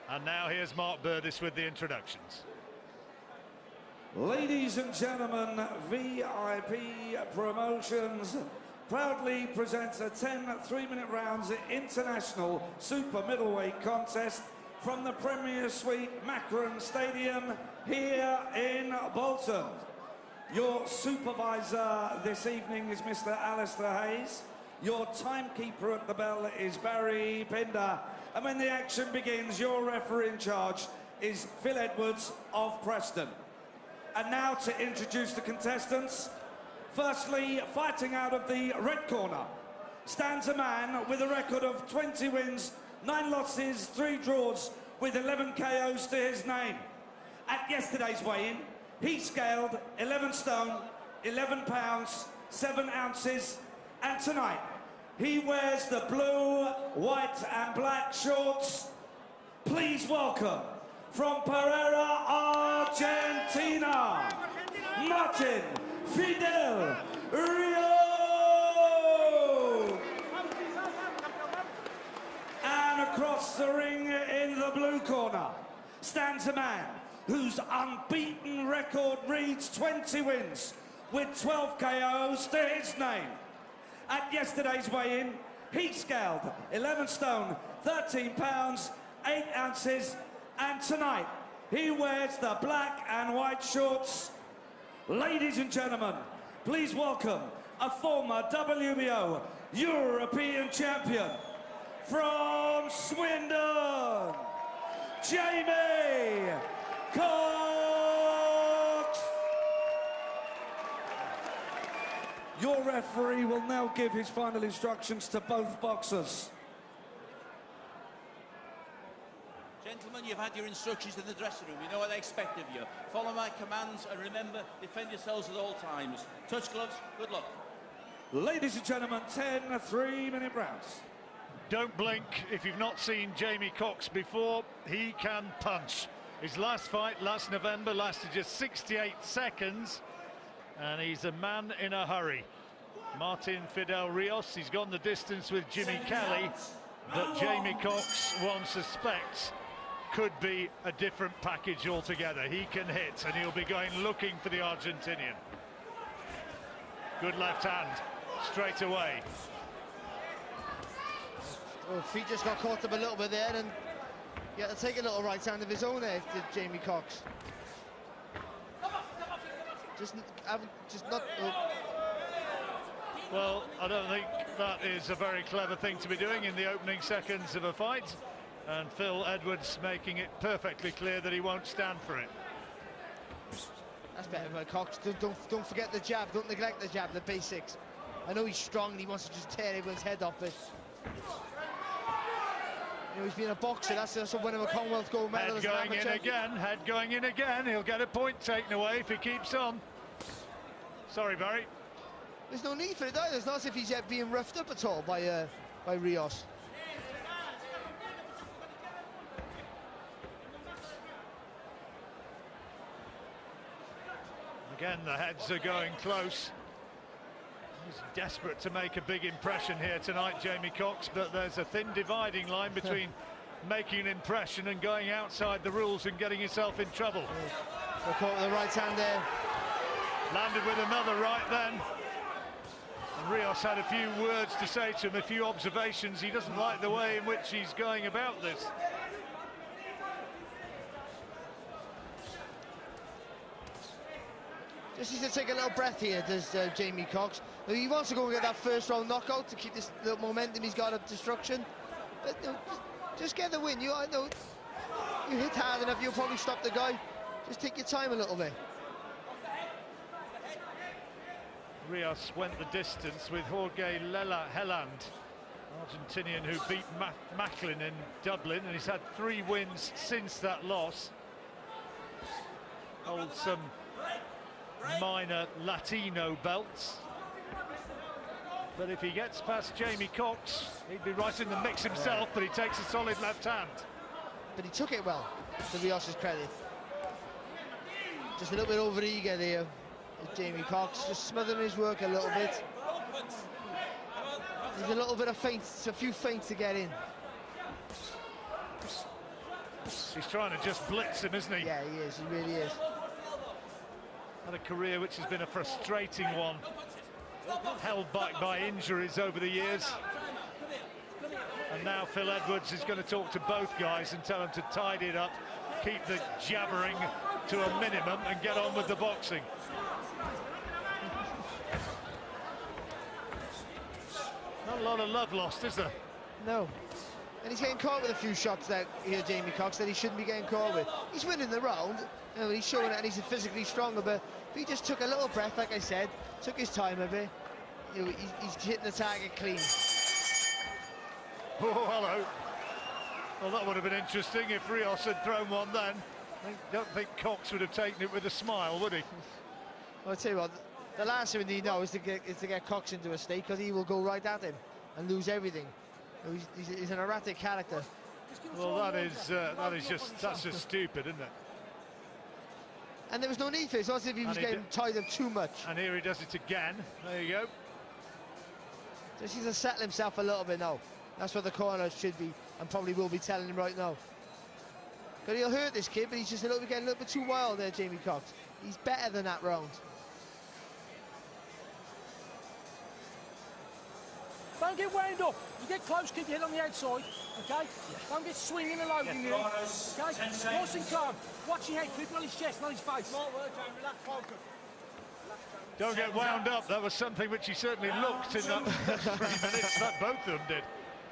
And now here's Mark Burdiss with the introductions. Ladies and gentlemen, VIP Promotions proudly presents a 10 3-minute rounds international super middleweight contest from the Premier Suite Macron Stadium here in Bolton. Your supervisor this evening is Mr. Alistair Hayes. Your timekeeper at the bell is Barry Pinder. And when the action begins, your referee in charge is Phil Edwards of Preston. And now to introduce the contestants. Firstly, fighting out of the red corner, stands a man with a record of 20 wins, 9 losses, 3 draws, with 11 KOs to his name. At yesterday's weigh-in, he scaled 11 stone, 11 pounds, 7 ounces, and tonight, he wears the blue, white, and black shorts. Please welcome, from Pereira, Argentina, Martin Fidel Rios. And across the ring in the blue corner stands a man whose unbeaten record reads 20 wins with 12 KOs to his name. At yesterday's weigh-in, he scaled 11 stone, 13 pounds, 8 ounces, and tonight he wears the black and white shorts. Ladies and gentlemen, please welcome a former WBO European champion from Swindon, Jamie Cox. Your referee will now give his final instructions to both boxers. Gentlemen, you've had your instructions in the dressing room. You know what I expect of you. Follow my commands and remember, defend yourselves at all times. Touch gloves, good luck. Ladies and gentlemen, 10 3-minute rounds. Don't blink if you've not seen Jamie Cox before. He can punch. His last fight last November lasted just 68 seconds. And he's a man in a hurry. Martin Fidel Rios, he's gone the distance with Jimmy Kelly, but Jamie Cox, one suspects, could be a different package altogether. He can hit, and he'll be going looking for the Argentinian. Good left hand, straight away. Well, feet just got caught up a little bit there, and he had to take a little right hand of his own there, did Jamie Cox. Just not. Well, I don't think that is a very clever thing to be doing in the opening seconds of a fight, and Phil Edwards making it perfectly clear that he won't stand for it. That's better by Cox. Don't forget the jab. Don't neglect the jab. The basics. I know he's strong and he wants to just tear everyone's head off it. You know, he's been a boxer. That's a winner of a Commonwealth gold medal. Head going in again. Head going in again. He'll get a point taken away if he keeps on. Sorry, Barry. There's no need for it either. It's not as if he's yet being roughed up at all by Rios. Again, the heads are going close. He's desperate to make a big impression here tonight, Jamie Cox, but there's a thin dividing line between making an impression and going outside the rules and getting yourself in trouble. They're caught with the right hand there. Landed with another right then. And Rios had a few words to say to him, a few observations. He doesn't like the way in which he's going about this. Just needs to take a little breath here, does Jamie Cox. He wants to go and get that first round knockout to keep this little momentum he's got of destruction. But just get the win. I know you hit hard enough, you'll probably stop the guy. Just take your time a little bit. Rios went the distance with Jorge Helland, Argentinian who beat Macklin in Dublin, and he's had 3 wins since that loss. Holds some minor Latino belts. But if he gets past Jamie Cox, he'd be right in the mix himself, but he takes a solid left hand. But he took it well, to Rios' credit. Just a little bit over-eager there. Jamie Cox just smothering his work a little bit. There's a little bit of feints, a few feints to get in. He's trying to just blitz him, isn't he? Yeah, he is. He really is. Had a career which has been a frustrating one, held back by injuries over the years. And now Phil Edwards is going to talk to both guys and tell them to tidy it up, keep the jabbering to a minimum and get on with the boxing. Not a lot of love lost, is there? No. And he's getting caught with a few shots there, here, Jamie Cox, that he shouldn't be getting caught with. He's winning the round, you know, he's showing it, and he's physically stronger, but if he just took a little breath, like I said, took his time a bit, you know, he's hitting the target clean. Oh, hello. Well, that would have been interesting if Rios had thrown one then. I don't think Cox would have taken it with a smile, would he? Well, I'll tell you what, the last thing we need now is to get Cox into a state, because he will go right at him and lose everything. He's an erratic character. Well, that's just stupid, isn't it? And there was no need for it. It's not as if he was getting tied up too much. And here he does it again. There you go. Just needs to settle himself a little bit now. That's what the corner should be, and probably will be telling him right now. But he'll hurt this kid, but he's just getting a little bit too wild there, Jamie Cox. He's better than that round. Don't get wound up. You get close, keep your head on the outside, okay? Don't get swinging and loading you, okay? Nice and calm. Watch your head, keep it on his chest, not his face. Relax, focus. Don't get wound up. That was something which he certainly looked in that 3 minutes. That both of them did.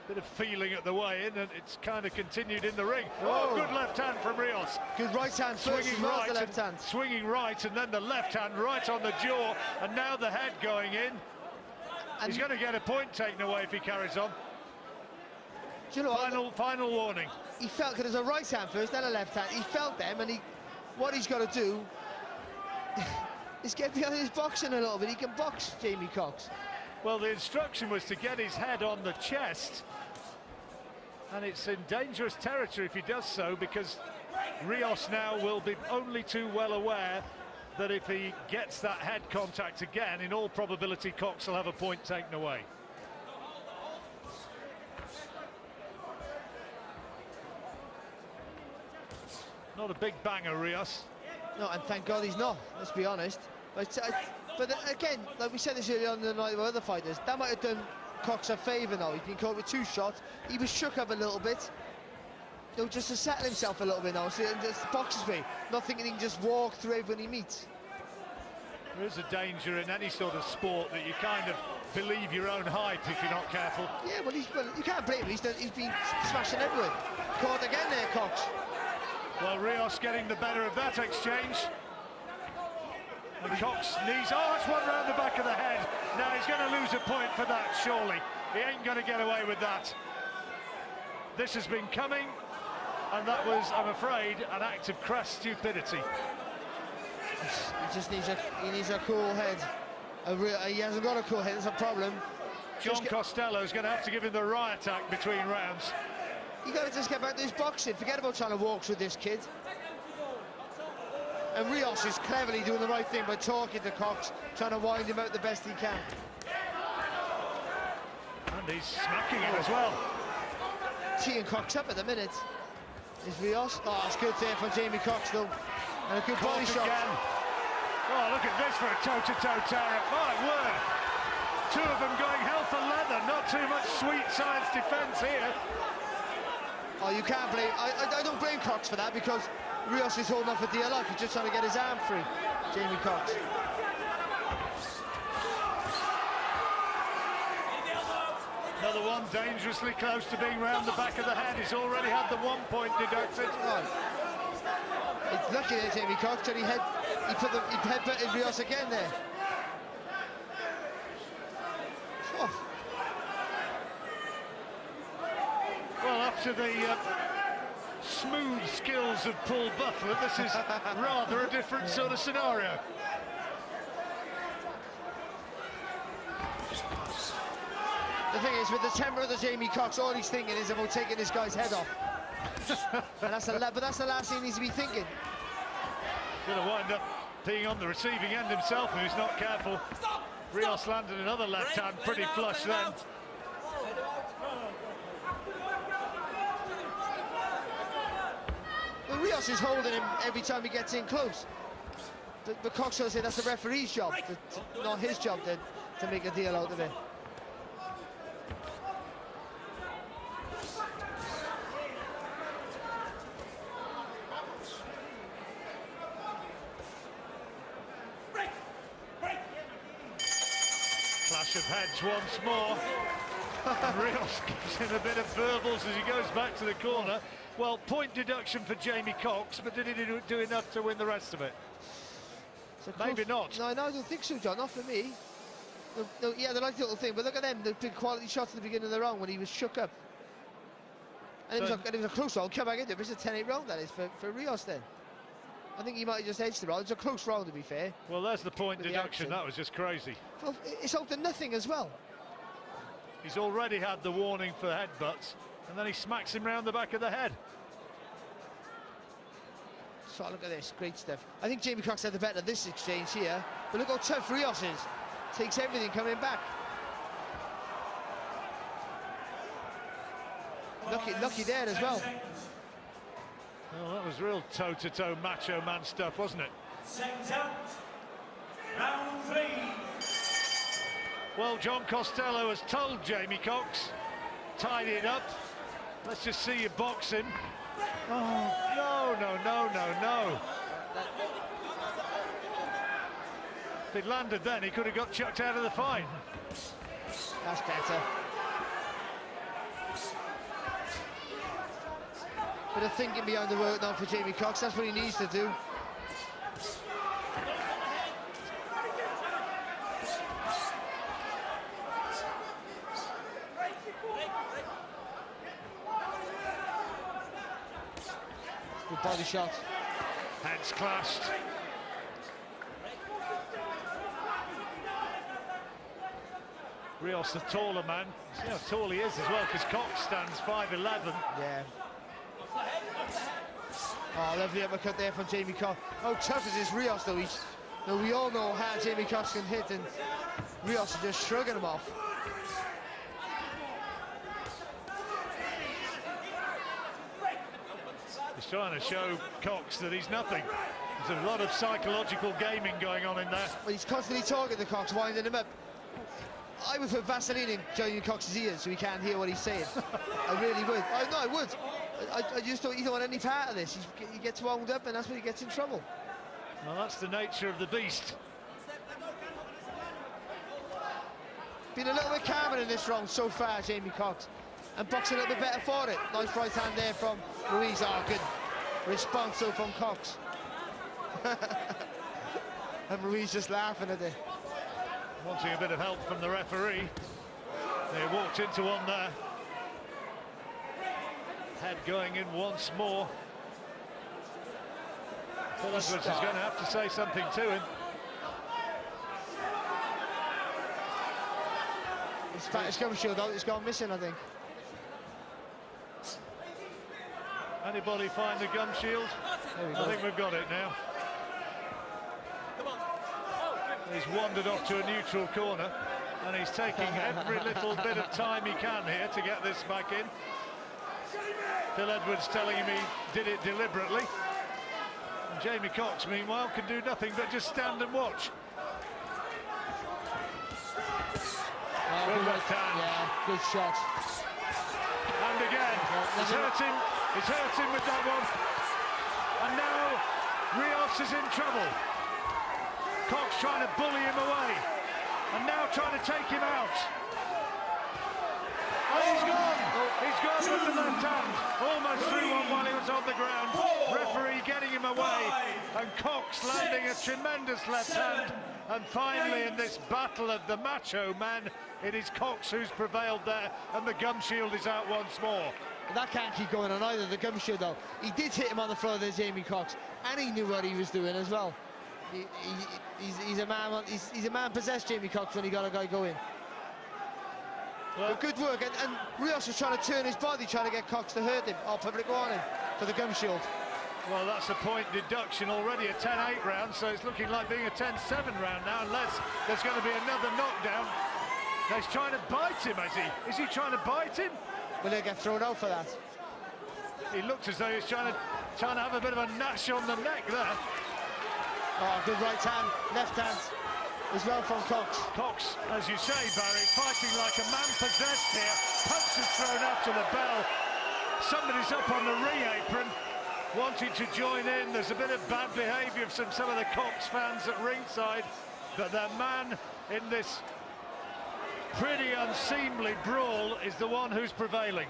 Bit of feeling at the way in, and it's kind of continued in the ring. Oh, good left hand from Rios. Good right hand first, swinging well, right, the left hand. Swinging right, and then the left hand right on the jaw, and now the head going in. And he's going to get a point taken away if he carries on. Do you know final warning. He felt, because there's a right hand first, then a left hand. He felt them, and what he's got to do is get behind his boxing a little bit. He can box, Jamie Cox. Well, the instruction was to get his head on the chest, and it's in dangerous territory if he does so, because Rios now will be only too well aware that if he gets that head contact again, in all probability Cox will have a point taken away. Not a big banger, Rios. No, and thank God he's not, let's be honest. But again, like we said this earlier on the night with other fighters, that might have done Cox a favour now. He's been caught with 2 shots. He was shook up a little bit. You know, just to settle himself a little bit now. So just the boxer's way, not thinking he can just walk through everyone he meets. There is a danger in any sort of sport that you kind of believe your own hype if you're not careful. Yeah, well, you can't blame him. He's been smashing everyone. Caught again there, Cox. Well, Rios getting the better of that exchange. And Cox knees. Oh, it's one round the back of the head. Now he's going to lose a point for that, surely. He ain't going to get away with that. This has been coming, and that was, I'm afraid, an act of crass stupidity. He just needs a cool head. He hasn't got a cool head, that's a problem. John Costello's going to have to give him the right attack between rounds. You got to just get back to his boxing. Forget about trying to walk through this kid. And Rios is cleverly doing the right thing by talking to Cox, trying to wind him out the best he can. And he's smacking him as well. Teeing Cox up at the minute. Is Rios? Oh, it's good there for Jamie Cox though. And a good body shot. Again. Oh, look at this for a toe-to-toe tear-up. My word. 2 of them going hell for leather. Not too much sweet science defence here. Oh, you can't blame... I don't blame Cox for that, because Rios is holding on for dear life. He's just trying to get his arm free, Jamie Cox. Another one dangerously close to being round the back of the head. He's already had the 1 point deducted. Right. It's lucky there, Jamie Cox, that he headbutted Rios again there. Oh. Well, after the smooth skills of Paul Butler, this is rather a different sort of scenario. The thing is, with the temper of the Jamie Cox, all he's thinking is about taking this guy's head off. And that's the last thing he needs to be thinking. Going to wind up being on the receiving end himself if he's not careful. Rios landed another left hand pretty flush then. Rios is holding him every time he gets in close. But Cox will say that's the referee's job, not his job to make a deal out of it. Clash of heads once more. Rios gives him a bit of verbals as he goes back to the corner. Well, point deduction for Jamie Cox, but did he do enough to win the rest of it? Maybe not. No, I don't think so, John. Not for me. No, yeah, they like the little thing, but look at them. The big quality shots at the beginning of the round when he was shook up. And it was a close round. Come back into it. It's a 10-8 round, that is, for Rios then. I think he might have just edged the round. It's a close round, to be fair. Well, there's the point deduction. That was just crazy. Well, it's out to nothing as well. He's already had the warning for headbutts, and then he smacks him round the back of the head. So look at this, great stuff. I think Jamie Cox had the better of this exchange here, but look how tough Rios is. Takes everything coming back. Lucky there as well. Well, that was real toe-to-toe macho man stuff, wasn't it? Seconds out. Round 3. Well, John Costello has told Jamie Cox, tidy it up. Let's just see you box him. Oh, no. If he'd landed then, he could have got chucked out of the fight. That's better. Bit of thinking behind the work now for Jamie Cox. That's what he needs to do. Good body shot. Heads clashed. Rios, the taller man. See how tall he is as well, because Cox stands 5'11". Yeah. Oh, lovely uppercut there from Jamie Cox. How tough is this Rios, though? We all know how Jamie Cox can hit, and Rios is just shrugging him off. He's trying to show Cox that he's nothing. There's a lot of psychological gaming going on in there. Well, he's constantly targeting the Cox, winding him up. I would put Vaseline in Jamie Cox's ears so he can't hear what he's saying. I really would. I would. I just don't. You don't want any part of this. He gets wound up, and that's when he gets in trouble. Well, that's the nature of the beast. Been a little bit calmer in this round so far, Jamie Cox, and boxing a little bit better for it. Nice right hand there from Ruiz. Oh, good response though from Cox. And Ruiz just laughing at it. Wanting a bit of help from the referee. They walked into one there. Head going in once more. Phil Edwards is going to have to say something to him. His gum shield out, it's gone missing, I think. Anybody find the gum shield? I think we've got it now. He's wandered off to a neutral corner, and he's taking every little bit of time he can here to get this back in. Phil Edwards telling him he did it deliberately. And Jamie Cox, meanwhile, can do nothing but just stand and watch. Good left hand. Yeah, good shot. And again, he's hurt him with that one. And now Rios is in trouble. Cox trying to bully him away, and now trying to take him out. Oh, he's gone! He's gone with the left hand. Almost threw one while he was on the ground. Referee getting him away, and Cox landing a tremendous left hand. And finally, in this battle of the macho man, it is Cox who's prevailed there, and the gum shield is out once more. That can't keep going on either, the gum shield though. He did hit him on the floor there, Jamie Cox, and he knew what he was doing as well. He's a man possessed, Jamie Cox, when he got a guy going. Well, good work, and Rios was trying to turn his body, trying to get Cox to hurt him. Oh, public warning for the gum shield. Well, that's a point deduction already, a 10-8 round, so it's looking like being a 10-7 round now, unless there's going to be another knockdown. He's trying to bite him, is he? Is he trying to bite him? Will he get thrown out for that? He looked as though he's trying to trying to have a bit of a nash on the neck there. Oh, good right hand, left hand as well from Cox. Cox, as you say, Barry, fighting like a man possessed here. Punches thrown up to the bell. Somebody's up on the apron, wanting to join in. There's a bit of bad behaviour from some of the Cox fans at ringside, but their man in this pretty unseemly brawl is the one who's prevailing.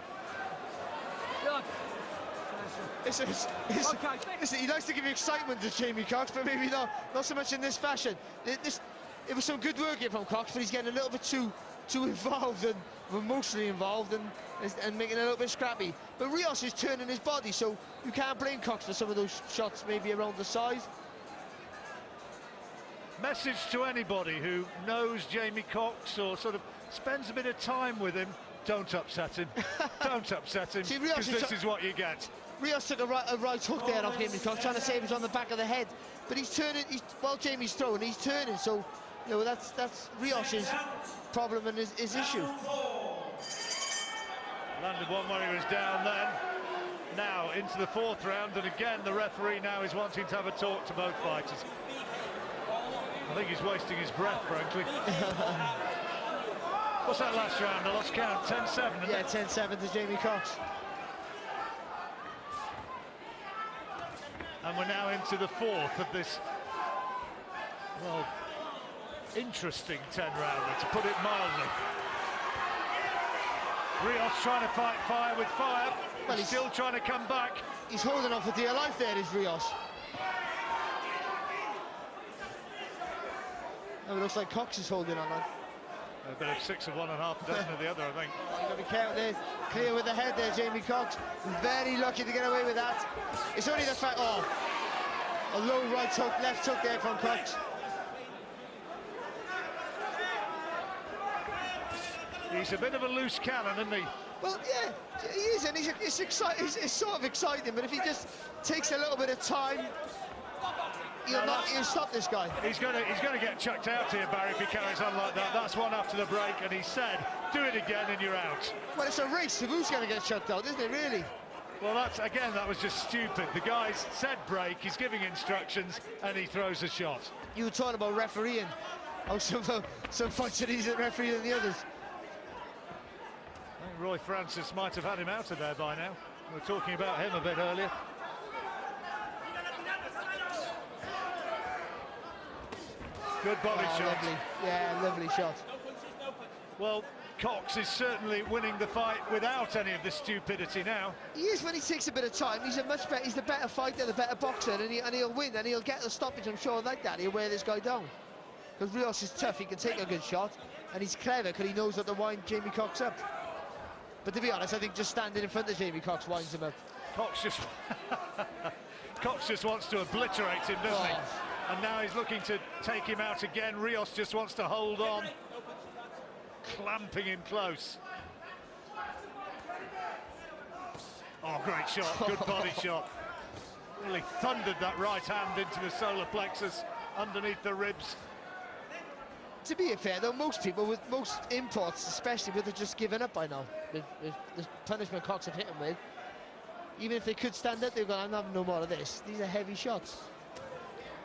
Listen, he likes to give you excitement to Jamie Cox, but maybe not so much in this fashion. It was some good work here from Cox, but he's getting a little bit too involved and emotionally involved and making it a little bit scrappy. But Rios is turning his body, so you can't blame Cox for some of those shots maybe around the size. Message to anybody who knows Jamie Cox or sort of spends a bit of time with him: don't upset him. Don't upset him, because this is what you get. Rios took a right hook there off Jamie Cox, trying to say he was on the back of the head, but he's turning. While Jamie's throwing, he's turning. So, you know, that's Rios's problem and his issue. Landed one where he was down then. Now into the fourth round, and again the referee now is wanting to have a talk to both fighters. I think he's wasting his breath, frankly. What's that last round? I lost count. 10-7. Yeah, 10-7 to Jamie Cox. And we're now into the fourth of this, well, interesting 10-rounder, to put it mildly. Rios trying to fight fire with fire. Well, he's still trying to come back. He's holding on for dear life there, is Rios. No, it looks like Cox is holding on. A bit of 6 of one and half a dozen of the other, I think. Oh, you've got to be careful there. Clear with the head there, Jamie Cox. Very lucky to get away with that. It's only the fact, oh, a low right hook, left hook there from Cox. He's a bit of a loose cannon, isn't he? Well, yeah, he is, and it's sort of exciting, but if he just takes a little bit of time, he'll stop this guy. He's going to get chucked out here, Barry, if he carries on like that. That's one after the break, and he said, do it again and you're out. Well, it's a race of who's going to get chucked out, isn't it, really? Well, that was just stupid. The guy's said break, he's giving instructions, and he throws a shot. You were talking about refereeing. Oh, some fights are easier to referee than the others. I think Roy Francis might have had him out of there by now. We were talking about him a bit earlier. Good body shot. Lovely. Yeah, lovely shot. Well, Cox is certainly winning the fight without any of this stupidity now. He is when he takes a bit of time. He's the better fighter, the better boxer, and he'll win, and he'll get the stoppage, I'm sure, like that. He'll wear this guy down. Because Rios is tough, he can take a good shot, and he's clever because he knows how to wind Jamie Cox up. But to be honest, I think just standing in front of Jamie Cox winds him up. Cox just wants to obliterate him, doesn't he? And now he's looking to take him out again. Rios just wants to hold on, clamping him close. Oh, great shot, good body shot. Really thundered that right hand into the solar plexus, underneath the ribs. To be fair, though, most imports, especially, would have just given up by now. With the punishment Cox have hit him with. Even if they could stand up, they've gone, I'm having no more of this. These are heavy shots.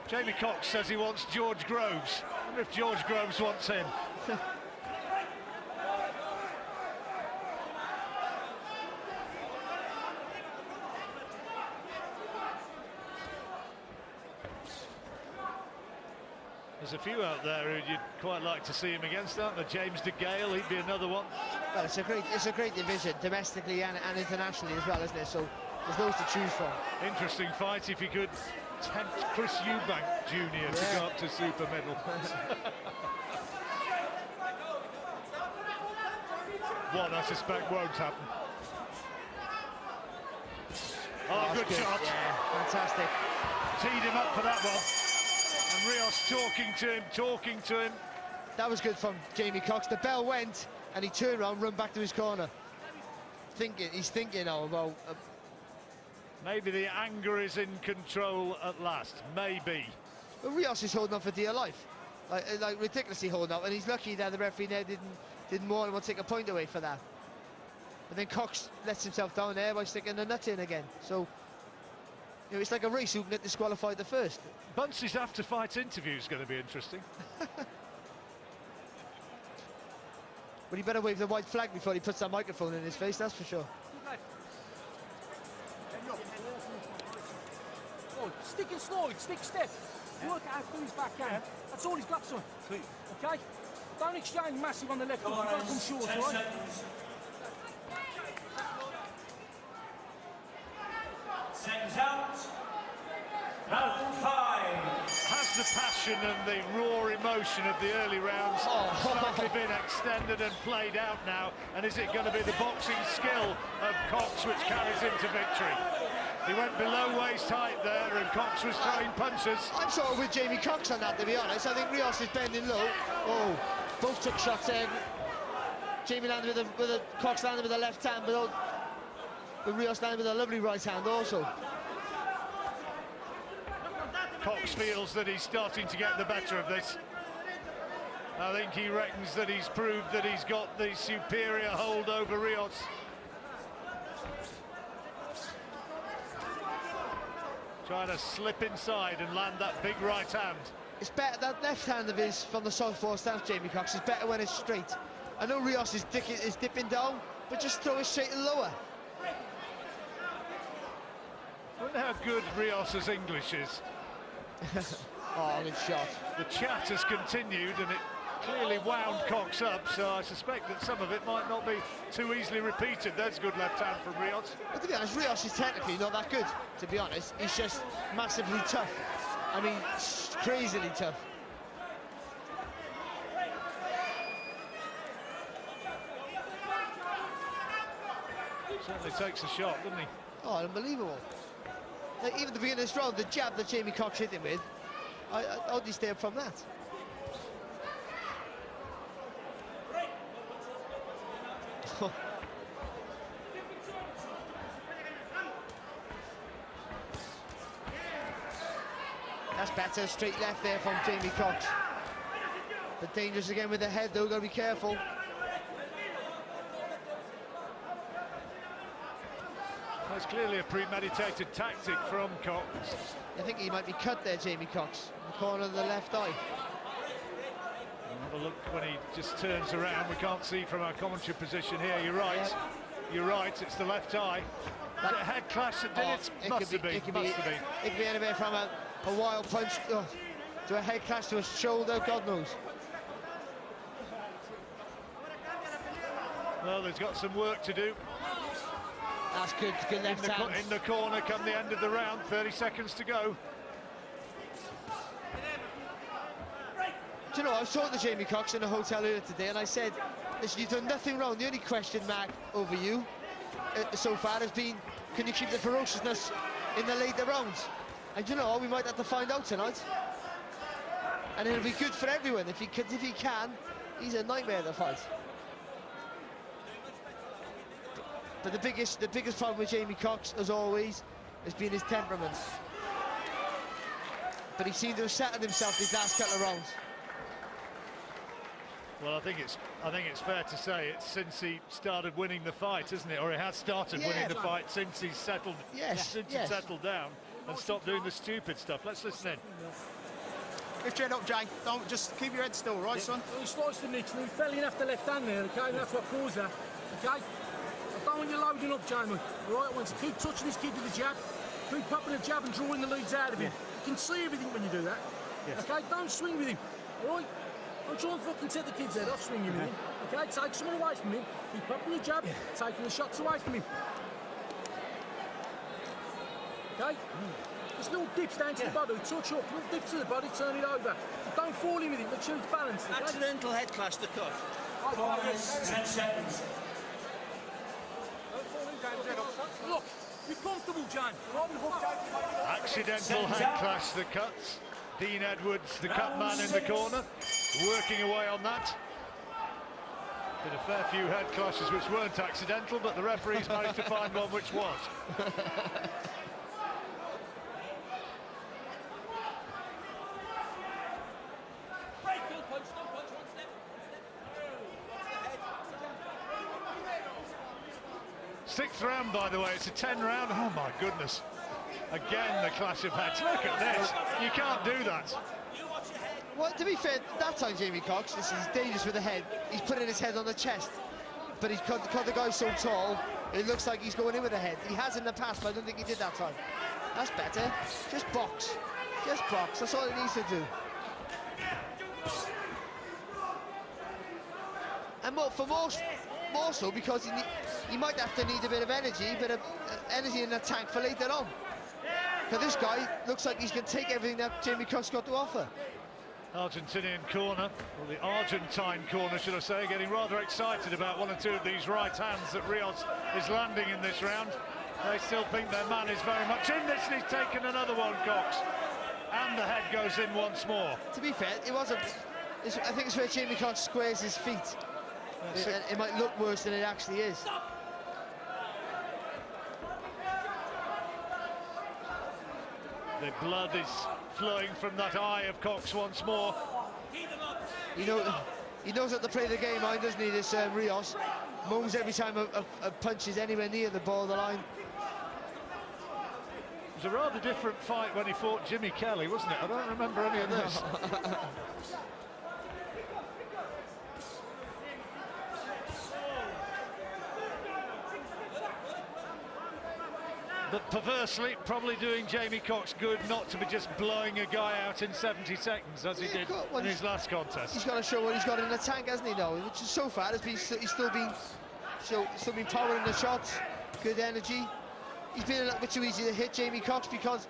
Jamie Cox says he wants George Groves. I wonder if George Groves wants him. There's a few out there who you'd quite like to see him against, aren't there? James DeGale, he'd be another one. Well, it's a great division, domestically and internationally as well, isn't it? So there's loads to choose from. Interesting fight if he could tempt Chris Eubank Jr. to go up to super middle. What I suspect won't happen. Oh, good shot. Yeah, fantastic. Teed him up for that one. And Rios talking to him. That was good from Jamie Cox. The bell went, and he turned around, run back to his corner. He's thinking now about... Maybe the anger is in control at last. Maybe. But Rios is holding on for dear life. Like ridiculously holding on. And he's lucky that the referee there didn't more than want to take a point away for that. But then Cox lets himself down there by sticking the nut in again. So You know, it's like a race who can get disqualified the first. Bunce's after-fight interview is going to be interesting. But he better wave the white flag before he puts that microphone in his face, that's for sure. Oh, stick and slide, stick step. Work out through his backhand. That's all he's got, son. Okay? Don't exchange massive on the left, you've got to come short, all right? Seconds out. Round 5. Has the passion and the raw emotion of the early rounds slightly been extended and played out now? And is it going to be the boxing skill of Cox which carries him to victory? He went below waist height there, and Cox was throwing punches. I'm sort of with Jamie Cox on that, to be honest. I think Rios is bending low. Oh, both took shots there. Jamie landed with a Cox landed with a left hand, but Rios landed with a lovely right hand also. Cox feels that he's starting to get the better of this. I think he reckons that he's proved that he's got the superior hold over Rios. Trying to slip inside and land that big right hand. It's better, that left hand of his from the southpaw stance, Jamie Cox, is better when it's straight. I know Rios is dipping down, but just throw it straight and lower. I wonder how good Rios's English is. Oh, good shot. The chat has continued and it clearly wound Cox up, so I suspect that some of it might not be too easily repeated. There's a good left hand from Rios. But to be honest, Rios is technically not that good, to be honest. He's just massively tough. I mean, crazily tough. Certainly takes a shot, doesn't he? Oh, unbelievable. Like, even at the beginning of this round, the jab that Jamie Cox hit him with, I'd be staying from that. That's better, straight left there from Jamie Cox. But dangerous again with the head though, gotta be careful. That's clearly a premeditated tactic from Cox. I think he might be cut there, Jamie Cox, in the corner of the left eye. Have a look when he just turns around. We can't see from our commentary position here. You're right. Yep. You're right. It's the left eye. That head clash that did it. Must have been. It could be anywhere from a wild punch to a head clash to a shoulder, God knows. Well, there's got some work to do. That's good left hand. In the corner come the end of the round. 30 seconds to go. Do you know, I was talking to Jamie Cox in a hotel earlier today and I said, listen, you've done nothing wrong. The only question mark over you so far has been, can you keep the ferociousness in the later rounds? And you know, we might have to find out tonight. And it'll be good for everyone. If he can, he's a nightmare to fight. But the biggest problem with Jamie Cox, as always, has been his temperament. But he seemed to have settled himself these last couple of rounds. Well, I think it's fair to say it's since he started winning the fight, isn't it? Or he has started winning the fight since he's settled, since he settled down and stopped doing the stupid stuff. Let's listen in. Lift your head up, Jay. Don't just keep your head still, right, son? He sliced the nick and he fell in after left hand there, okay? And that's what caused that, okay? I don't want you loading up, Jamie. All right, I want to keep touching this kid with the jab, keep popping the jab and drawing the leads out of him. You can see everything when you do that. Okay, don't swing with him. All right. Don't try and fucking set the kid's head off swinging with him. Okay, take someone away from him. Keep popping the jab, taking the shots away from him. Okay? Just little dips down to the body, touch up, little dips to the body, turn it over. Don't fall in with it, make sure it's balanced. Okay? Accidental head clash, the cut. 10 seconds. Look, you're comfortable, John. Accidental head clash, the cuts. Dean Edwards, the cut man in the corner, working away on that. Did a fair few head clashes which weren't accidental, but the referees managed to find one which was. Sixth round, by the way, it's a 10 round. Oh my goodness. Again, the clash of heads. Look at this. You can't do that. Well, to be fair, that time Jamie Cox, this is dangerous with the head. He's putting his head on the chest, but he's cut the guy so tall, it looks like he's going in with the head. He has in the past, but I don't think he did that time. That's better. Just box. Just box. That's all he needs to do. And more so because he might have to need a bit of energy, energy in the tank for later on. Because this guy looks like he's going to take everything that Jamie Cox got to offer. Argentinian corner, or the Argentine corner, should I say, getting rather excited about one or two of these right hands that Rios is landing in this round. They still think their man is very much in this, and he's taken another one, Cox. And the head goes in once more. To be fair, it wasn't. I think it's where Jamie Cox squares his feet. It might look worse than it actually is. The blood is flowing from that eye of Cox once more. He knows how to play the game, doesn't he, this Rios? Moans every time a punch is anywhere near the borderline. It was a rather different fight when he fought Jimmy Kelly, wasn't it? I don't remember any of this. But perversely, probably doing Jamie Cox good not to be just blowing a guy out in 70 seconds as he did in his last contest. He's got to show what he's got in the tank, hasn't he, though? Which is so far, he's still been powering the shots, good energy. He's been a little bit too easy to hit Jamie Cox because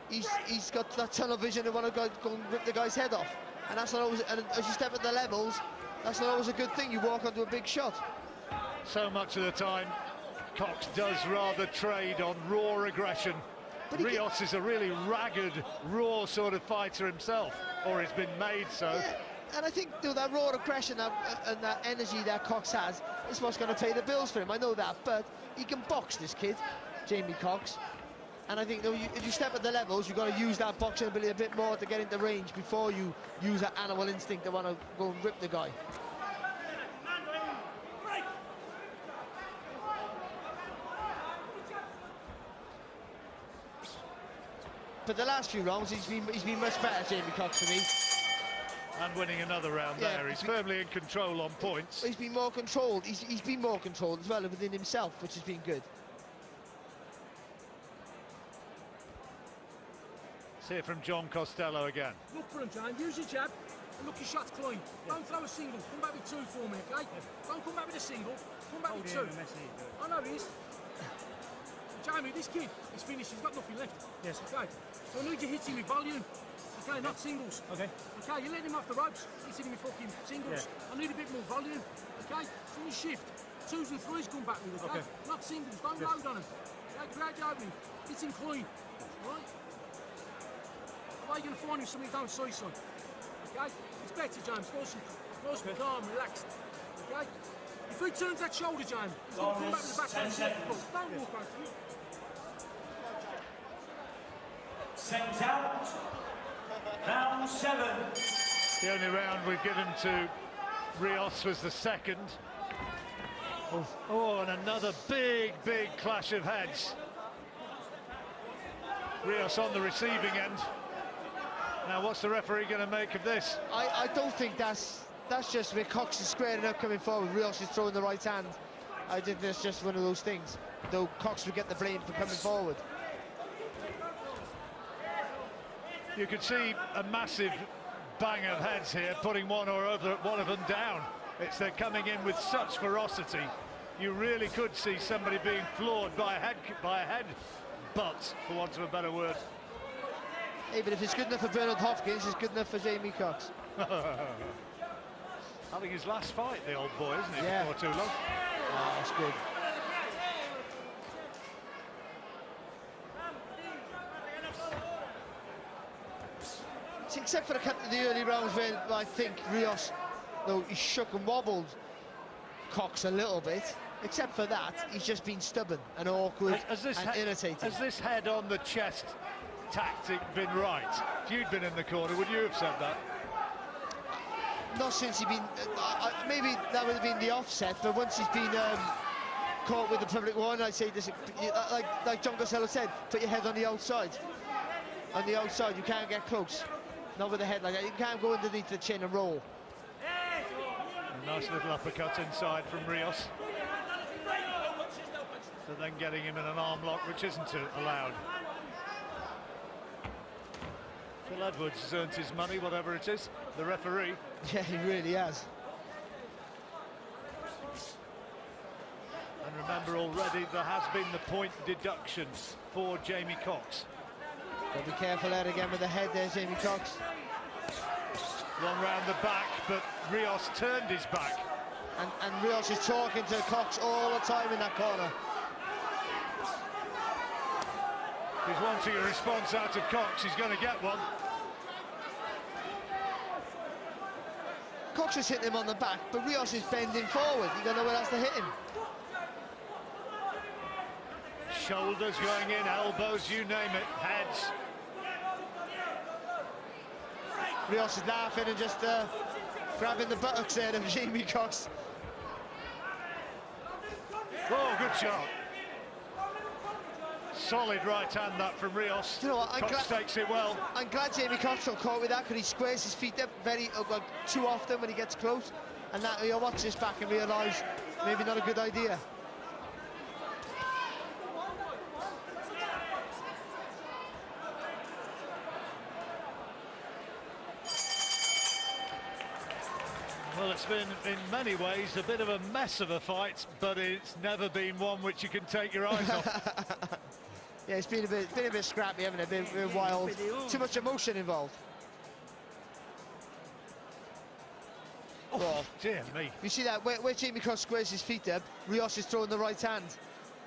he's got that tunnel vision of want to go and rip the guy's head off. And that's not always, and as you step at the levels, that's not always a good thing. You walk onto a big shot. So much of the time, Cox does rather trade on raw aggression. But Rios is a really ragged, raw sort of fighter himself, or he's been made so. Yeah. And I think that raw aggression and that energy that Cox has is what's going to pay the bills for him. I know that, but he can box, this kid, Jamie Cox. And I think if you step at the levels, you've got to use that boxing ability a bit more to get into range before you use that animal instinct to want to go and rip the guy. But the last few rounds, he's been much better, Jamie Cox, for me. And winning another round there. He's firmly in control on points. He's been more controlled. He's been more controlled as well within himself, which has been good. Let's hear from John Costello again. Look for him, James. Use your jab and look your shots clean. Don't throw a single. Come back with two for me, okay? Don't come back with a single. Come back with two. I know he is. Jamie, this kid is finished. He's got nothing left. Yes. Okay. So I need you hitting with volume. Okay, not singles. Okay. Okay, you let him off the ropes. He's hitting with fucking singles. Yeah. I need a bit more volume. Okay. So you shift. 2s and 3s come back with. Okay. Not singles. Don't load on him. Okay, create the opening. Hit him clean. Right. Why are you going to find him something you don't see, son? Okay. It's better, James. Nice and calm, relaxed. Okay. If he turns that shoulder, James, he's going to come back with the back. Don't walk over to you. Sent out. Round 7. The only round we've given to Rios was the second. Oh, and another big clash of heads. Rios on the receiving end. Now, what's the referee going to make of this? I don't think that's just where Cox is squaring up coming forward. Rios is throwing the right hand. I think that's just one of those things. Though Cox would get the blame for coming forward. You could see a massive bang of heads here, putting one of them down. They're coming in with such ferocity. You really could see somebody being floored by a head butt, for want of a better word. Hey, but if it's good enough for Bernard Hopkins, it's good enough for Jamie Cox. Having his last fight, the old boy, isn't he? Yeah. Before too long. Oh, that's good. Except for the early rounds when I think Rios, though he shook and wobbled Cox a little bit. Except for that, he's just been stubborn and awkward and irritating. Has this head on the chest tactic been right? If you'd been in the corner, would you have said that? Not since he's been... maybe that would have been the offset, but once he's been caught with the public one, I'd say this, like John Costello said, put your head on the outside. On the outside, you can't get close. Not with the head like that. You can't go underneath the chin and roll. A nice little uppercut inside from Rios. So then getting him in an arm lock, which isn't allowed. Phil Edwards has earned his money, whatever it is. The referee. Yeah, he really has. And remember, already there has been the point deduction for Jamie Cox. Got to be careful there again with the head there, Jamie Cox. One round the back, but Rios turned his back. And Rios is talking to Cox all the time in that corner. He's wanting a response out of Cox, he's going to get one. Cox is hitting him on the back, but Rios is bending forward. You don't know where else to hit him. Shoulders going in, elbows, you name it, heads. Rios is laughing and just grabbing the buttocks there of Jamie Cox. Oh, good shot. Solid right hand that from Rios. You know what, Cox takes it well. I'm glad Jamie Cox got caught with that, because he squares his feet up too often when he gets close. And that you'll watch this back and realise maybe not a good idea. Well, it's been, in many ways, a bit of a mess of a fight, but it's never been one which you can take your eyes off. Yeah, it's been a bit scrappy, hasn't it? A bit wild. Too much emotion involved. Oh, dear me. You see that, where Jamie Cox squares his feet up, Rios is throwing the right hand.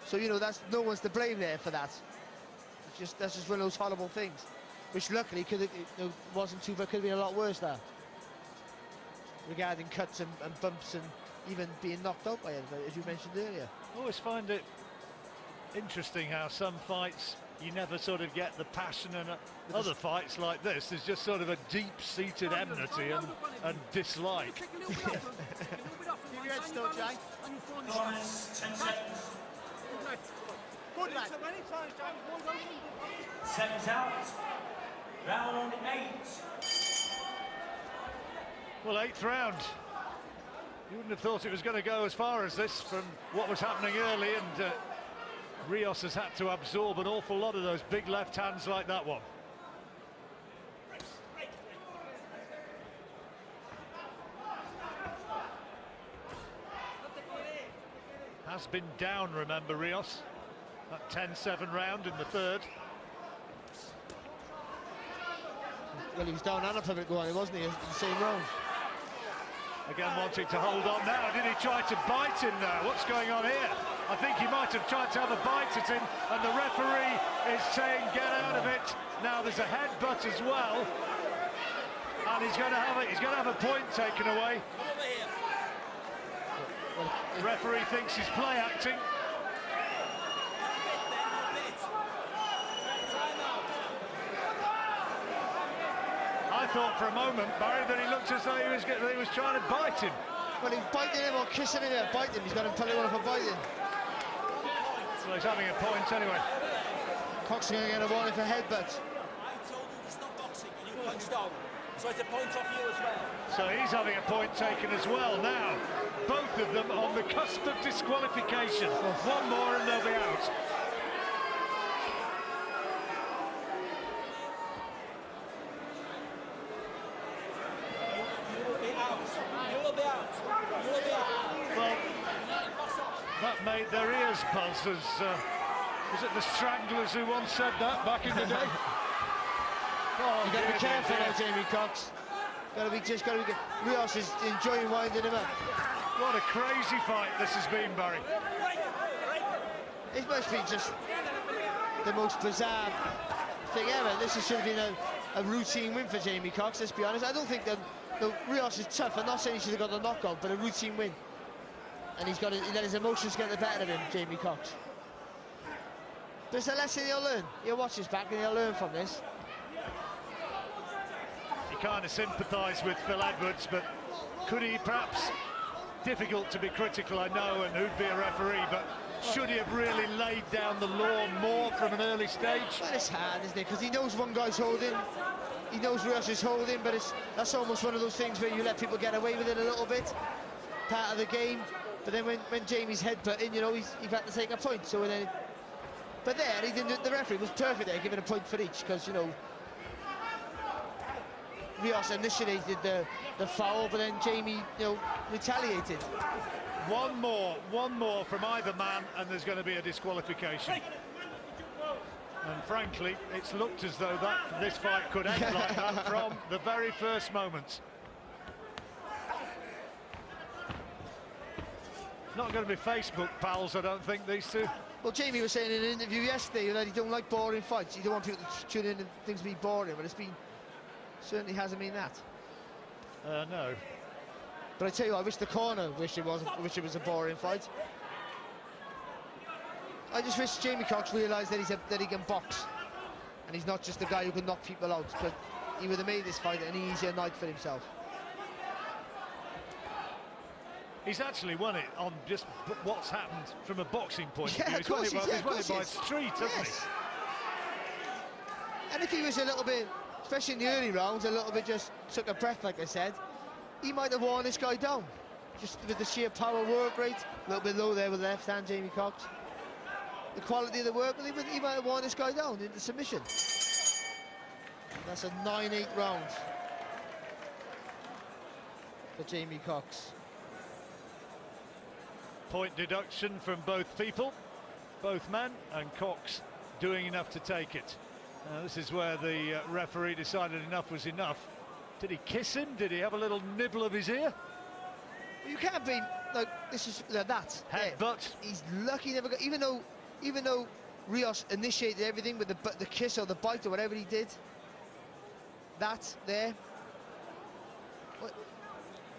So, you know, that's no one's to blame there for that. That's just one of those horrible things. Which luckily wasn't too bad, could have been a lot worse there. Regarding cuts and bumps and even being knocked out by it, as you mentioned earlier. I always find it interesting how some fights you never sort of get the passion, and other fights like this there's just sort of a deep-seated enmity and dislike. Keep your head still, Jay. Corners, 10 seconds. Good lad. Seconds out. Round 8. Well, 8th round. You wouldn't have thought it was going to go as far as this from what was happening early, and Rios has had to absorb an awful lot of those big left hands like that one. Has been down, remember, Rios. That 10-7 round in the third. Well, he was down and a public one, wasn't he, in the same round? Again wanting to hold on now. Did he try to bite him now? What's going on here? I think he might have tried to have a bite at him, and the referee is saying get out of it. Now there's a headbutt as well, and he's going to have a point taken away. The referee thinks he's play acting. I thought for a moment, Barry, that he looked as though he was trying to bite him. Well, he's biting him or kissing him or biting him. He's got him pulling on for biting. Well, he's having a point anyway. Cox is going to get a warning for headbutt. I told you to stop boxing and you punched on. So it's a point off you as well. So he's having a point taken as well now. Both of them on the cusp of disqualification. One more and they'll be out. Well, that made their ears buzz as, was it the Stranglers who once said that back in the day? Oh, You've got to be careful now, Jamie Cox. Got to be. Rios is enjoying winding him up. What a crazy fight this has been, Barry. It must be just the most bizarre thing ever. This should have been a routine win for Jamie Cox, let's be honest. I don't think that Rios is tough. I'm not saying he should have got the knockout, but a routine win. And he let his emotions get the better of him, Jamie Cox. But it's a lesson he'll learn. He'll watch this back and he'll learn from this. He kind of sympathised with Phil Edwards, but could he perhaps, difficult to be critical, I know, and who'd be a referee, but Should he have really laid down the law more from an early stage? Well, it's hard, isn't it? Because he knows one guy's holding, he knows Rios is holding, but that's almost one of those things where you let people get away with it a little bit, part of the game. But then when Jamie's headbutting, you know, he's had to take a point. So then, but there, he didn't. The referee was perfect there, giving a point for each, because you know Rios initiated the foul, but then Jamie, you know, retaliated. One more from either man, and there's going to be a disqualification. And frankly, it's looked as though this fight could end like that from the very first moments. Not going to be Facebook pals, I don't think, these two. Well, Jamie was saying in an interview yesterday that he don't like boring fights. He don't want people to tune in and things to be boring, but certainly hasn't been that. No. But I tell you, I wish the corner wish it was a boring fight. I just wish Jamie Cox realised that he can box, and he's not just a guy who can knock people out. Because he would have made this fight an easier night for himself. He's actually won it on just what's happened from a boxing point of view. Of course, he's won it by street, hasn't he? And if he was a little bit, especially in the early rounds, a little bit just took a breath, like I said, he might have worn this guy down. Just with the sheer power work rate, a little bit low there with the left hand, Jamie Cox. The quality of the work, he might have worn this guy down into submission. And that's a 9-8 round for Jamie Cox. Point deduction from both people, both men, and Cox doing enough to take it. This is where the referee decided enough was enough. Did he kiss him? Did he have a little nibble of his ear? You can't be like this is that. Headbutt. He's lucky he never got. Even though Rios initiated everything with the kiss or the bite or whatever he did. That there. Well,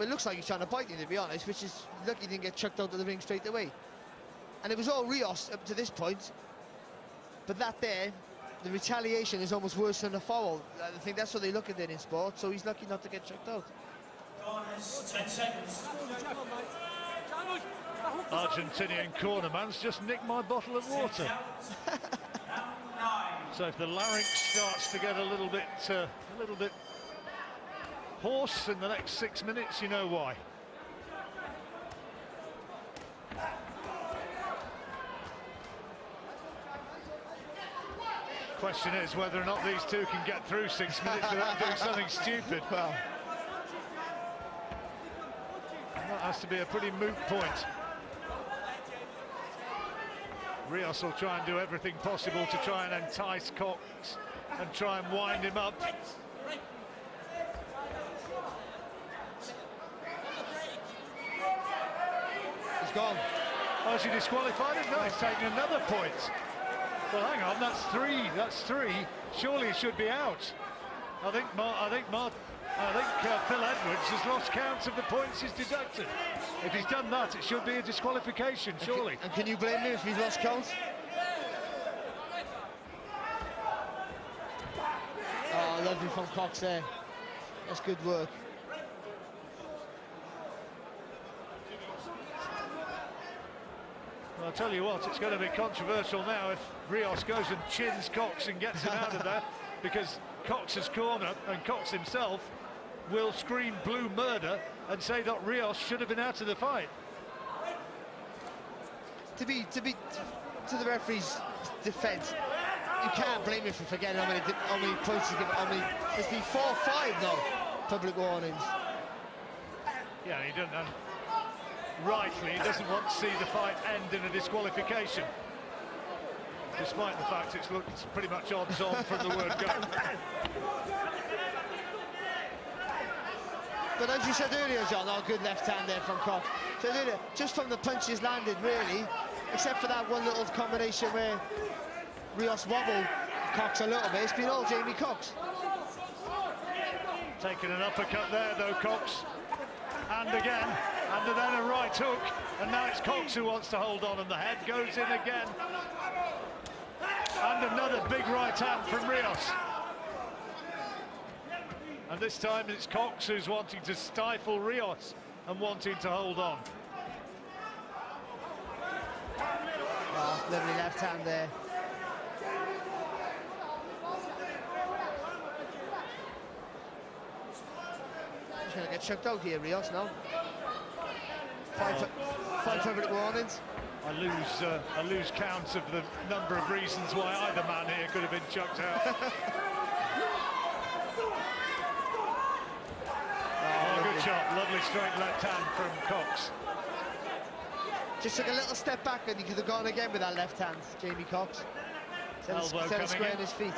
it looks like he's trying to bite him, to be honest, which is lucky he didn't get chucked out of the ring straight away. And it was all Rios up to this point. But that there, the retaliation is almost worse than the foul. I think that's what they look at it in sport, so he's lucky not to get chucked out. 10 seconds. Argentinian cornerman's just nicked my bottle of water. So if the larynx starts to get a little bit hoarse in the next 6 minutes, you know why. Question is whether or not these two can get through 6 minutes without doing something stupid. Well, that has to be a pretty moot point. Rios will try and do everything possible to try and entice Cox and try and wind him up. He's gone. Oh, is he disqualified? No, he's taken another point. Well, hang on, that's three. Surely he should be out. I think Phil Edwards has lost count of the points he's deducted. If he's done that, it should be a disqualification, surely. And can you blame him if he's lost count? Oh, lovely from Cox there. That's good work. Well, I'll tell you what, it's going to be controversial now if Rios goes and chins Cox and gets him out of there, because Cox's corner and Cox himself will scream blue murder and say that Rios should have been out of the fight. To the referee's defence, you can't blame him for forgetting how many points he's given. It's been 4 or 5 now, public warnings. Yeah, he doesn't. Rightly, he doesn't want to see the fight end in a disqualification, despite the fact it's looked pretty much odds on from the word go. But as you said earlier, John, good left hand there from Cox. So just from the punches landed, really, except for that one little combination where Rios wobbled Cox a little bit, it's been all Jamie Cox. Taking an uppercut there, though, Cox. And again, and then a right hook. And now it's Cox who wants to hold on, and the head goes in again. And another big right hand from Rios. And this time it's Cox who's wanting to stifle Rios and wanting to hold on. Lovely left hand there. He's going to get chucked out here, Rios, now. Five favourite warnings. I lose count of the number of reasons why either man here could have been chucked out. Good shot, lovely straight left hand from Cox. Just took a little step back and he could have gone again with that left hand, Jamie Cox. Instead of squaring his feet.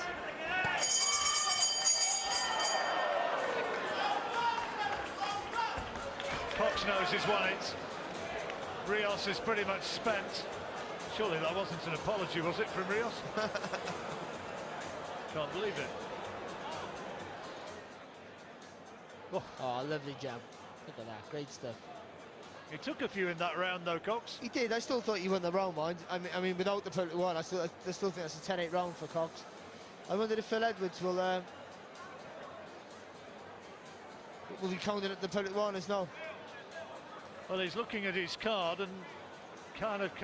Cox knows he's won it. Rios is pretty much spent. Surely that wasn't an apology, was it, from Rios? Can't believe it. Oh, lovely jab. Look at that, great stuff. He took a few in that round, though, Cox. He did. I still thought he won the round, mind. I mean, without the penalty one, I still think that's a 10-8 round for Cox. I wonder if Phil Edwards will be counted at the penalty one as no. Well, he's looking at his card and kind of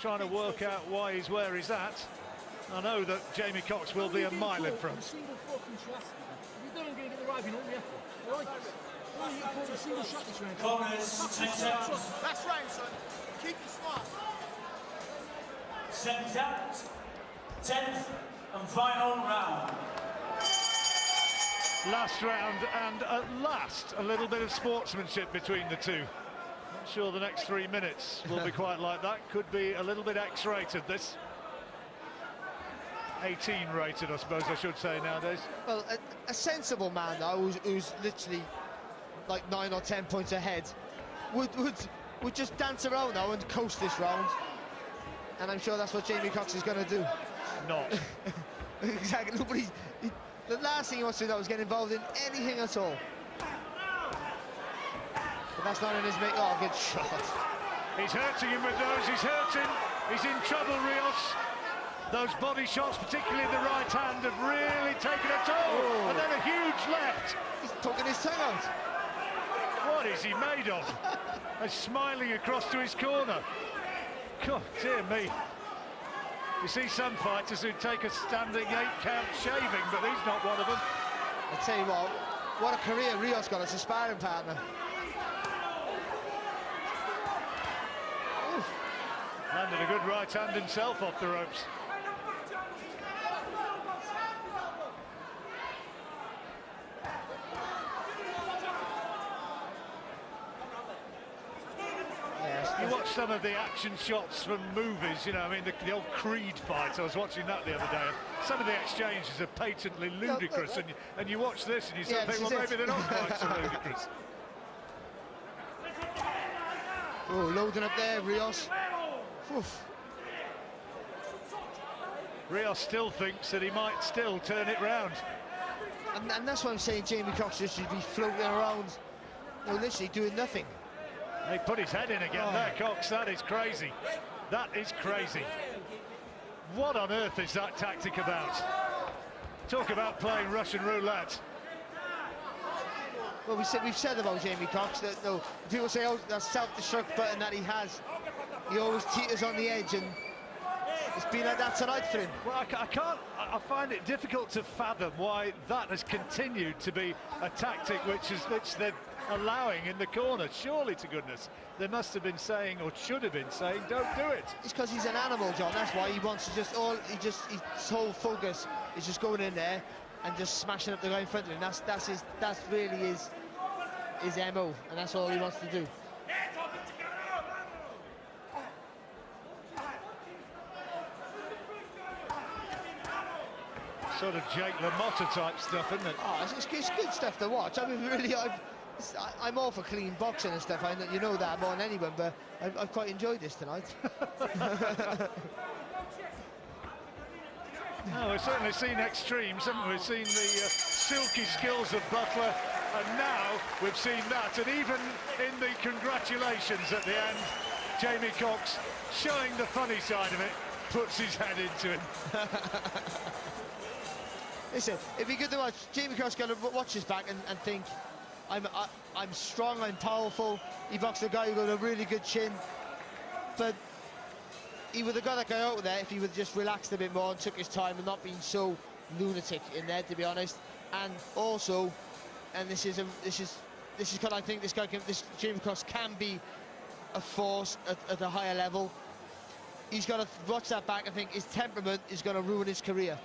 trying to work out why he's where he's at. I know that Jamie Cox will be a mile in front. Single fucking shot. If you don't get the right, right? Corners, 10 seconds. That's right, son. Keep it smart. 7 seconds. 10th and final round. Last round, and at last a little bit of sportsmanship between the two. Not sure the next 3 minutes will be quite like that. Could be a little bit X-rated, this. 18 rated, I suppose I should say nowadays. Well, a sensible man though, who's literally like 9 or 10 points ahead, would just dance around now and coast this round. And I'm sure that's what Jamie Cox is going to do. Not. Exactly. The last thing he wants to do now is get involved in anything at all. But that's not in his make. Oh, good shot. He's hurting him with those. He's hurting. He's in trouble, Rios. Those body shots, particularly the right hand, have really taken a toll. Oh. And then a huge left. He's poking his tongue out. What is he made of? And smiling across to his corner. God, dear me. You see some fighters who take a standing 8-count shaving, but he's not one of them. I tell you what a career Rios got as a sparring partner. Oof. Landed a good right hand himself off the ropes. You watch some of the action shots from movies, you know, I mean, the old Creed fight, I was watching that the other day. Some of the exchanges are patently ludicrous, and you watch this and you sort of think, well, maybe they're not quite so ludicrous. Oh, loading up there, Rios. Oof. Rios still thinks that he might still turn it round. And that's why I'm saying Jamie Cox just should be floating around, you know, literally doing nothing. He put his head in again there, Cox. That is crazy. That is crazy. What on earth is that tactic about? Talk about playing Russian roulette. Well, we've said about Jamie Cox that, no, people say, oh, that self-destruct button that he has, he always teeters on the edge, and it's been like that tonight for him. Well, I find it difficult to fathom why that has continued to be a tactic which they're allowing in the corner. Surely to goodness they must have been saying, or should have been saying, don't do it. It's because he's an animal, John. That's why he wants to his whole focus is just going in there and just smashing up the guy in front of him. That's really his MO, and that's all he wants to do. Sort of Jake LaMotta type stuff, isn't it? Oh, it's good stuff to watch. I mean, really, I'm all for clean boxing and stuff. You know that more than anyone, but I've quite enjoyed this tonight. No, we've certainly seen extremes, haven't we? We've seen the silky skills of Butler, and now we've seen that. And even in the congratulations at the end, Jamie Cox, showing the funny side of it, puts his head into it. Listen, it'd be good to watch. Jamie Cox got to watch his back and think, I'm strong, I'm powerful. He boxed a guy who got a really good chin, but he would have got that guy out there if he would have just relaxed a bit more and took his time and not been so lunatic in there, to be honest. And also, and this is kind of, I think this Jamie Cox can be a force at a higher level. He's got to watch that back. I think his temperament is going to ruin his career.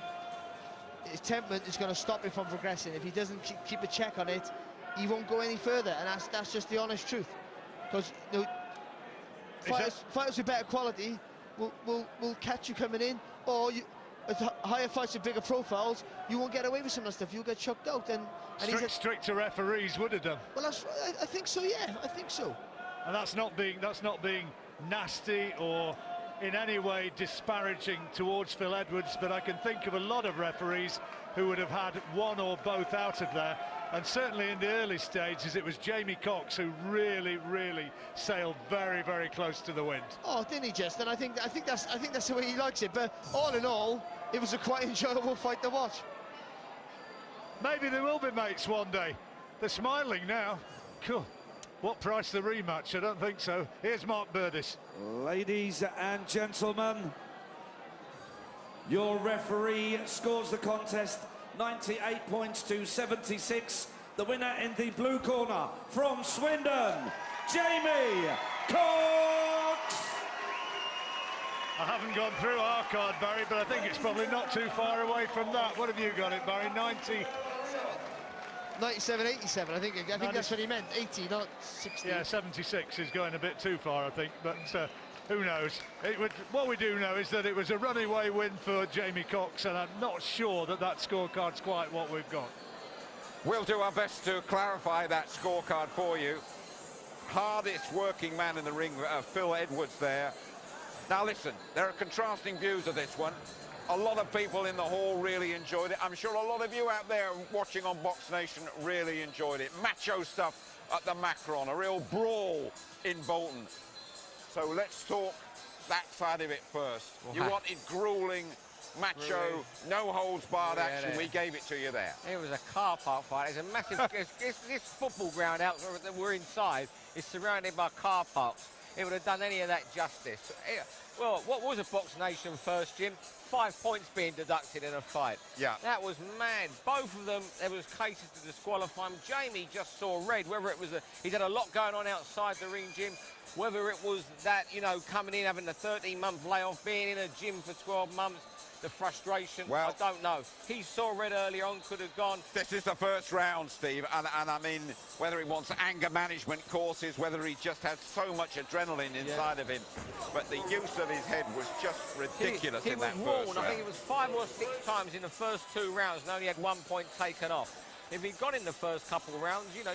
His temperament is going to stop him from progressing. If he doesn't keep a check on it, he won't go any further, and that's just the honest truth. Because fighters with better quality will catch you coming in, or at higher fights with bigger profiles, you won't get away with some of that stuff. You'll get chucked out. And stricter referees would have done. Well, I think so. Yeah, I think so. And that's not being nasty or in any way disparaging towards Phil Edwards, but I can think of a lot of referees who would have had one or both out of there. And certainly in the early stages, it was Jamie Cox who really sailed very, very close to the wind. Oh, didn't he just? And I think that's the way he likes it. But all in all, it was a quite enjoyable fight to watch. Maybe they will be mates one day. They're smiling now. Cool. What price the rematch? I don't think so. Here's Mark Burdis. Ladies and gentlemen, your referee scores the contest 98 points to 76. The winner in the blue corner from Swindon, Jamie Cox. I haven't gone through our card, Barry, but I think it's probably not too far away from that. What have you got it, Barry? 97, 87, I think that's what he meant. 80, not 60. Yeah, 76 is going a bit too far, I think, but who knows? What we do know is that it was a runaway win for Jamie Cox, and I'm not sure that scorecard's quite what we've got. We'll do our best to clarify that scorecard for you. Hardest working man in the ring, Phil Edwards there. Now listen, there are contrasting views of this one. A lot of people in the hall really enjoyed it. I'm sure a lot of you out there watching on Box Nation really enjoyed it. Macho stuff at the Macron, a real brawl in Bolton. So let's talk that side of it first. You wanted grueling, macho, no holds barred action. We gave it to you there. It was a car park fight. It's a massive. this football ground out that we're inside is surrounded by car parks. It would have done any of that justice. Well, what was a Box Nation first, Jim? 5 points being deducted in a fight. Yeah. That was mad. Both of them, there was cases to disqualify him. Jamie just saw red, whether it was he's had a lot going on outside the ring, Jim. Whether it was that, you know, coming in, having the 13-month layoff, being in a gym for 12 months, the frustration, well, I don't know. He saw red early on, could have gone. This is the first round, Steve, and I mean, whether he wants anger management courses, whether he just has so much adrenaline inside of him, but the use of his head was just ridiculous in that first round. I think it was 5 or 6 times in the first 2 rounds and only had 1 point taken off. If he'd got in the first couple of rounds, you know,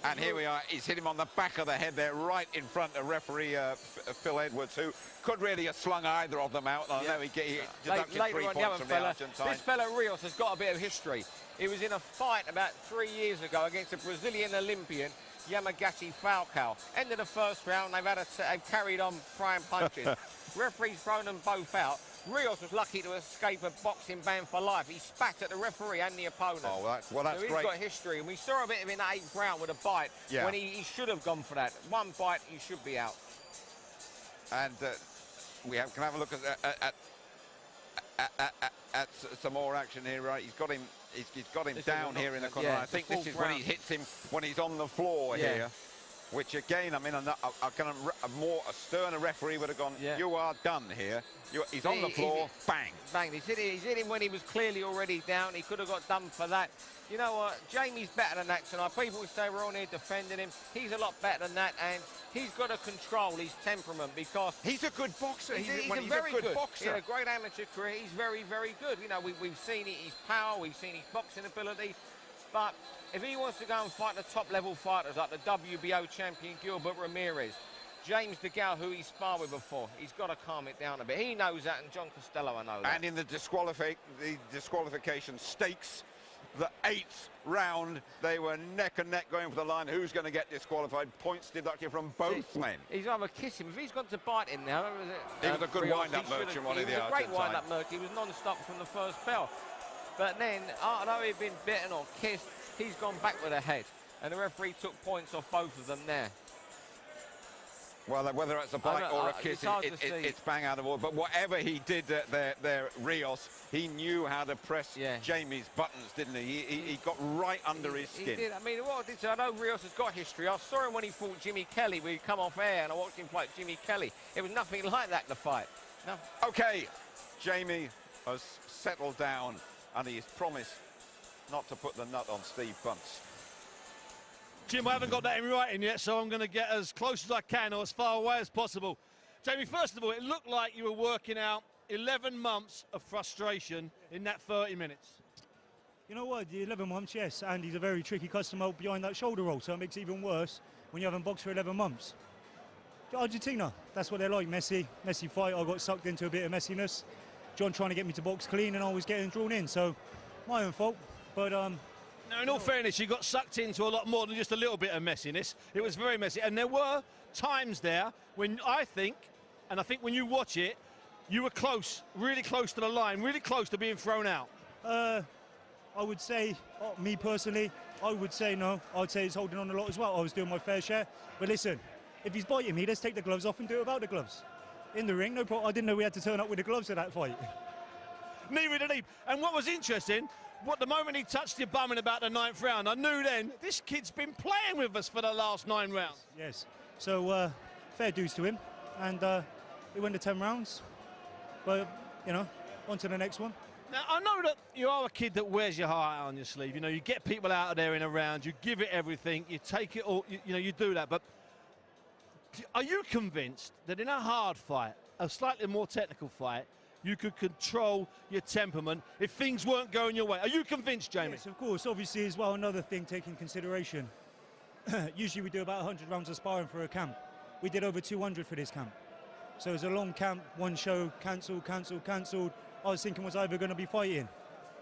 and here we are, he's hit him on the back of the head there, right in front of referee Phil Edwards, who could really have slung either of them out. I know he deducted 3 points from the Argentine. This fella Rios has got a bit of history. He was in a fight about 3 years ago against a Brazilian Olympian, Yamagaki Falcao. Ended the first round, they've carried on throwing punches. Referee's thrown them both out. Rios was lucky to escape a boxing ban for life. He spat at the referee and the opponent. Oh, that's so he's great. Got history, and we saw a bit of in the 8th round with a bite when he should have gone for that. 1 bite, he should be out. And we can have a look at some more action here. Right, he's got him. He's got him down here in the corner. I think this is when he hits him when he's on the floor here. Which again, I mean, a sterner referee would have gone, you are done here. He's on the floor, bang. Bang, he's hit him when he was clearly already down. He could have got done for that. You know what, Jamie's better than that tonight. People say we're on here defending him. He's a lot better than that, and he's got to control his temperament because... He's a good boxer. He's a very good boxer. He had a great amateur career. He's very, very good. You know, we've seen his power, we've seen his boxing ability, but... if he wants to go and fight the top-level fighters like the WBO champion Gilbert Ramirez, James DeGale, who he sparred with before, he's got to calm it down a bit. He knows that, and John Costello, I know that. And in the disqualification stakes, the 8th round, they were neck and neck going for the line. Who's going to get disqualified? Points deducted from both men. He's either kiss him. If he's got to bite him now... He was a good wind-up merchant, one of the Argentine. He was a great wind-up merchant. He was non-stop from the first bell. But then, although he'd been bitten or kissed, he's gone back with a head. And the referee took points off both of them there. Well, whether it's a bite or a kiss, it's bang out of order. But whatever he did there, Rios, he knew how to press Jamie's buttons, didn't he? He got right under his skin. He did. I mean, what I did say, I know Rios has got history. I saw him when he fought Jimmy Kelly. We come off air and I watched him fight Jimmy Kelly. It was nothing like that in the fight. No. OK, Jamie has settled down and he's promised not to put the nut on Steve Bunce. Jim, I haven't got that in writing yet, so I'm going to get as close as I can or as far away as possible. Jamie, first of all, it looked like you were working out 11 months of frustration in that 30 minutes. You know what, the 11 months, yes, and he's a very tricky customer behind that shoulder roll, so it makes it even worse when you haven't boxed for 11 months. Argentina, that's what they're like, messy fight. I got sucked into a bit of messiness. John trying to get me to box clean and I was getting drawn in, so my own fault, but now, in all fairness, you got sucked into a lot more than just a little bit of messiness. It was very messy. And there were times there when I think when you watch it, you were close, really close to the line, really close to being thrown out. I would say, me personally, I would say no. I'd say he's holding on a lot as well. I was doing my fair share. But listen, if he's biting me, let's take the gloves off and do it without the gloves. In the ring, no problem. I didn't know we had to turn up with the gloves at that fight. Neither did he. And what was interesting, the moment he touched your bum in about the 9th round, I knew then, this kid's been playing with us for the last 9 rounds. Yes. So, fair dues to him. And he went to 10 rounds. But, you know, on to the next one. Now, I know that you are a kid that wears your heart out on your sleeve. You know, you get people out of there in a round, you give it everything, you take it all, you do that. But are you convinced that in a hard fight, a slightly more technical fight, you could control your temperament if things weren't going your way? Are you convinced, Jamie? Yes, of course. Obviously, as well, another thing taking consideration. Usually we do about 100 rounds of sparring for a camp. We did over 200 for this camp. So it was a long camp, one show, cancelled. I was thinking, was I ever going to be fighting?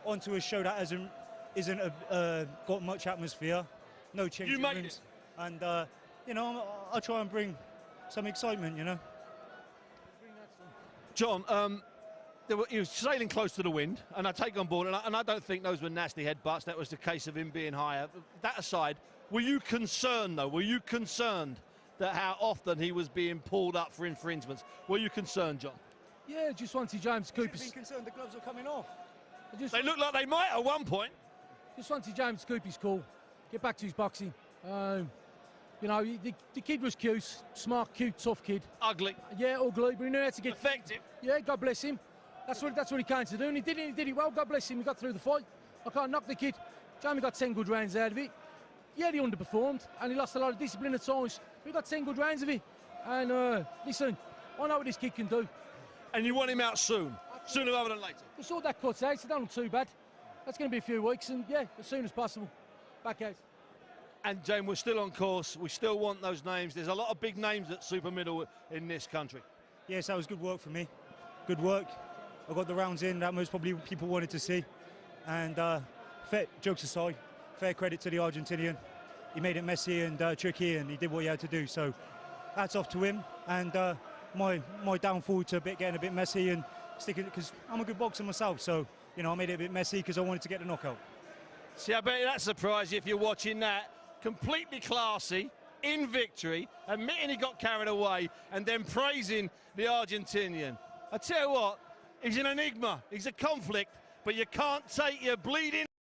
Onto a show that isn't got much atmosphere, no change in rooms. And, you know, I'll try and bring some excitement, you know. John, he was sailing close to the wind, and I take on board, and I don't think those were nasty headbutts. That was the case of him being higher. That aside, were you concerned, though? Were you concerned that how often he was being pulled up for infringements? Were you concerned, John? Yeah, just wanted James Cooper. Been concerned the gloves are coming off. They look like they might at one point. Just wanted James Cooper's cool. Get back to his boxing. You know, the kid was cute, smart, cute, tough kid. Ugly. Yeah, ugly, but he knew how to get effective. Yeah, God bless him. That's what he came to do, and he did it well. God bless him. He got through the fight. I can't knock the kid. Jamie got 10 good rounds out of it. Yeah, he underperformed, and he lost a lot of discipline at times. We got 10 good rounds of it. And listen, I know what this kid can do. And you want him out soon, sooner rather than later. We saw that cut out, so don't look too bad. That's going to be a few weeks, and yeah, as soon as possible, back out. And James, we're still on course. We still want those names. There's a lot of big names at super middle in this country. Yes, that was good work for me. Good work. I got the rounds in that most probably people wanted to see. And jokes aside, fair credit to the Argentinian. He made it messy and tricky, and he did what he had to do. So hats off to him. And my downfall to getting a bit messy and sticking, because I'm a good boxer myself. So, you know, I made it a bit messy because I wanted to get the knockout. See, I bet you that surprised you if you're watching that. Completely classy, in victory, admitting he got carried away, and then praising the Argentinian. I tell you what, he's an enigma, he's a conflict, but you can't take your bleeding